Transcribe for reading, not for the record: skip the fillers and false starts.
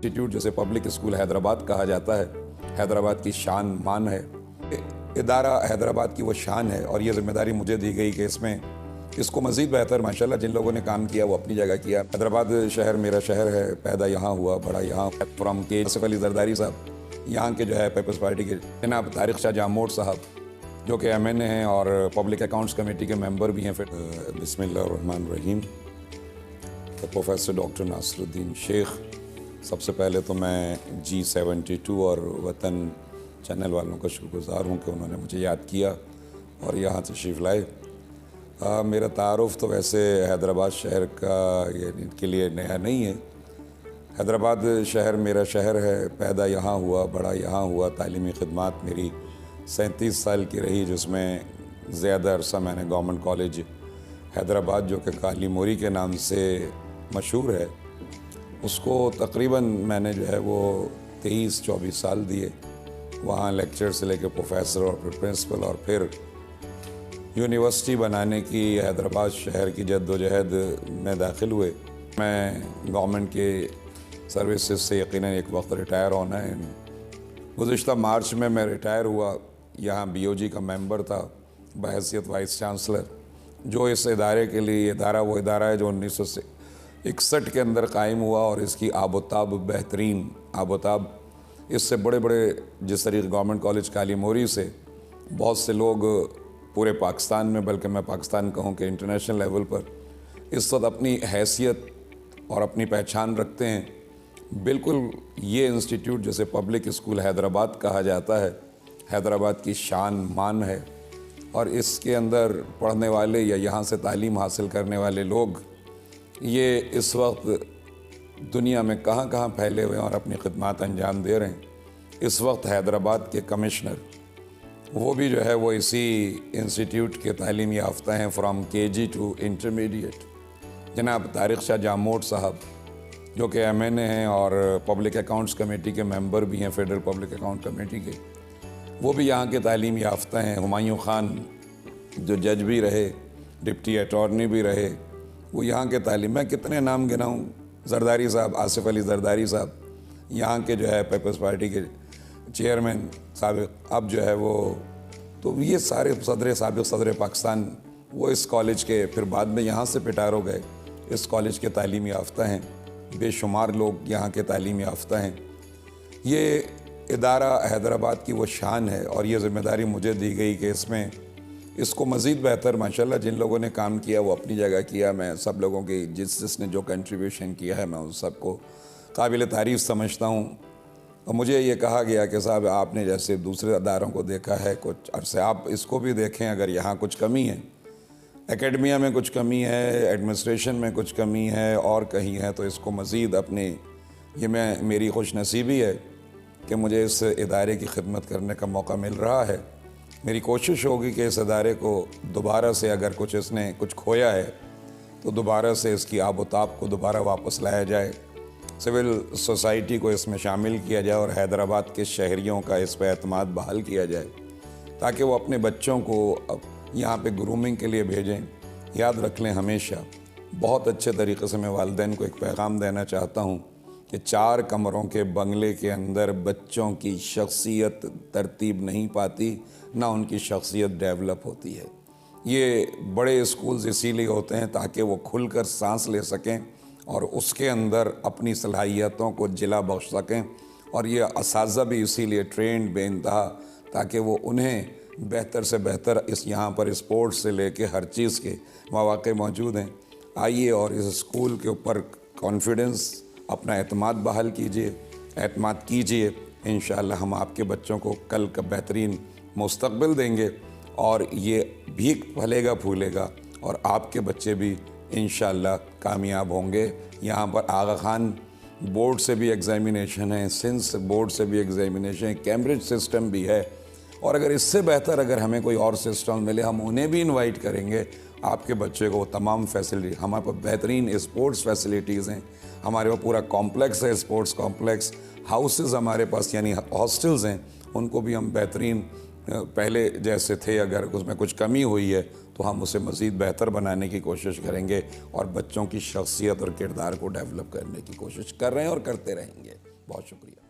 Institute जैसे public school Hyderabad कहा जाता है, हैदराबाद की शान मान है। इदारा हैदराबाद की वो शान है और ये ज़िम्मेदारी मुझे दी गई कि इसको मज़ीद बेहतर माशाल्लाह जिन लोगों ने काम किया वो अपनी जगह किया। हैदराबाद शहर मेरा शहर है, पैदा यहाँ हुआ, बड़ा यहाँ। फ्रॉम के आसिफ अली ज़रदारी साहब यहाँ के जो है पीपल्स पार्टी के जनाब तारिक शाह जामोद साहब जो कि MNA हैं और पब्लिक अकाउंट्स कमेटी के मेंबर भी हैं। फिर बिस्मिल्लाहिर्रहमानिर्रहीम। प्रोफेसर डॉक्टर नासरुद्दीन शेख, सबसे पहले तो मैं G72 और वतन चैनल वालों का शुक्रगुज़ार हूँ कि उन्होंने मुझे याद किया और यहाँ तशरीफ़ लाए। मेरा तारुफ़ तो वैसे हैदराबाद शहर का ये इनके लिए नया नहीं है। हैदराबाद शहर मेरा शहर है, पैदा यहाँ हुआ, बड़ा यहाँ हुआ। तालीमी ख़िदमत मेरी 37 साल की रही, जिसमें ज़्यादा अरसा मैंने गवर्नमेंट कॉलेज हैदराबाद जो कि काली मोरी के नाम से मशहूर है, उसको तकरीबन मैंने जो है वो 23-24 साल दिए। वहाँ लेक्चर से लेकर प्रोफेसर और फिर प्रिंसिपल और फिर यूनिवर्सिटी बनाने की हैदराबाद शहर की जद्दोजहद में दाखिल हुए। मैं गवर्नमेंट के सर्विसेज से यकीनन एक वक्त रिटायर होना है। गुज़िश्ता मार्च में मैं रिटायर हुआ। यहाँ BOG का मेंबर था बहैसियत वाइस चांसलर, जो इस इदारे के लिए वो इदारा है जो 1961 के अंदर कायम हुआ और इसकी आबोताब बेहतरीन आबोताब। इससे बड़े बड़े जिस तरीके गवर्नमेंट कॉलेज काली मोरी से बहुत से लोग पूरे पाकिस्तान में, बल्कि मैं पाकिस्तान कहूँ कि इंटरनेशनल लेवल पर इस वक्त अपनी हैसियत और अपनी पहचान रखते हैं। बिल्कुल ये इंस्टीट्यूट जैसे पब्लिक स्कूल हैदराबाद कहा जाता है, हैदराबाद की शान मान है और इसके अंदर पढ़ने वाले या यहाँ से तालीम हासिल करने वाले लोग ये इस वक्त दुनिया में कहाँ कहाँ फैले हुए हैं और अपनी खिदमत अंजाम दे रहे हैं। इस वक्त हैदराबाद के कमिश्नर वो भी जो है वो इसी इंस्टीट्यूट के तालीम याफ्ता हैं, फ्रॉम KG टू इंटरमीडिएट। जनाब तारिक शाह जामोद साहब जो कि MNA हैं और पब्लिक अकाउंट्स कमेटी के मेंबर भी हैं, फेडरल पब्लिक अकाउंट कमेटी के, वो भी यहाँ के तालीम याफ्ता हैं। हुमायूं खान जो जज भी रहे, डिप्टी अटॉर्नी भी रहे, वो यहाँ के तालीम, मैं कितने नाम गिनाऊँ, ज़रदारी साहब, आसिफ अली ज़रदारी साहब यहाँ के जो है पीपल्स पार्टी के चेयरमैन साबिक़, अब जो है वो, तो ये सारे साबिक़ सदर पाकिस्तान वो इस कॉलेज के, फिर बाद में यहाँ से पिटारो गए, इस कॉलेज के तालीम याफ्ता हैं। बेशुमार लोग यहाँ के तालीम याफ्ता हैं। ये इदारा हैदराबाद की वो शान है और ये ज़िम्मेदारी मुझे दी गई कि इसको मज़ीद बेहतर माशाल्लाह जिन लोगों ने काम किया वो अपनी जगह किया। मैं सब लोगों की जिसने जो कंट्रीब्यूशन किया है मैं उन सबको काबिल तारीफ़ समझता हूँ। और मुझे ये कहा गया कि साहब आपने जैसे दूसरे अदारों को देखा है कुछ अरसे, आप इसको भी देखें, अगर यहाँ कुछ कमी है, एकेडमिया में कुछ कमी है, एडमिनिस्ट्रेशन में कुछ कमी है और कहीं है, तो इसको मज़ीद अपने, ये मेरी खुशनसीबी है कि मुझे इस इदारे की खिदमत करने का मौका मिल रहा है। मेरी कोशिश होगी कि इस इदारे को दोबारा से, अगर कुछ इसने कुछ खोया है तो दोबारा से इसकी आबोताब को दोबारा वापस लाया जाए, सिविल सोसाइटी को इसमें शामिल किया जाए और हैदराबाद के शहरियों का इस पर एतमाद बहाल किया जाए ताकि वो अपने बच्चों को यहाँ पे ग्रूमिंग के लिए भेजें। याद रख लें हमेशा, बहुत अच्छे तरीक़े से मैं वालिदैन को एक पैगाम देना चाहता हूँ कि 4 कमरों के बंगले के अंदर बच्चों की शख्सियत तरतीब नहीं पाती, ना उनकी शख्सियत डेवलप होती है। ये बड़े स्कूल्स इसीलिए होते हैं ताकि वो खुलकर सांस ले सकें और उसके अंदर अपनी सलाहियतों को जिला बख्श सकें, और ये असातिज़ा भी इसीलिए ट्रेंड बेइंतहा ताकि वो उन्हें बेहतर से बेहतर इस यहाँ पर स्पोर्ट्स से लेके हर चीज़ के मौक़े मौजूद हैं। आइए और इस स्कूल के ऊपर कॉन्फिडेंस, अपना एतमाद बहाल कीजिए, एतमाद कीजिए। इंशाअल्लाह हम आपके बच्चों को कल का बेहतरीन मुस्तक़बिल देंगे और ये भी फलेगा फूलेगा और आपके बच्चे भी इंशाअल्लाह कामयाब होंगे। यहाँ पर आगा खान बोर्ड से भी एग्ज़ामिनेशन है, सिंस बोर्ड से भी एग्ज़ामिनेशन है, कैम्ब्रिज सिस्टम भी है, और अगर इससे बेहतर अगर हमें कोई और सिस्टम मिले हम उन्हें भी इनवाइट करेंगे। आपके बच्चे को तमाम फैसिलिटी, हमारे पास बेहतरीन स्पोर्ट्स फैसिलिटीज़ हैं, हमारे पास पूरा कॉम्प्लेक्स है, स्पोर्ट्स कॉम्प्लेक्स, हाउसेस हमारे पास यानी हॉस्टल्स हैं, उनको भी हम बेहतरीन पहले जैसे थे, अगर उसमें कुछ कमी हुई है तो हम उसे मज़ीद बेहतर बनाने की कोशिश करेंगे और बच्चों की शख्सियत और किरदार को डेवलप करने की कोशिश कर रहे हैं और करते रहेंगे। بہت شکریہ.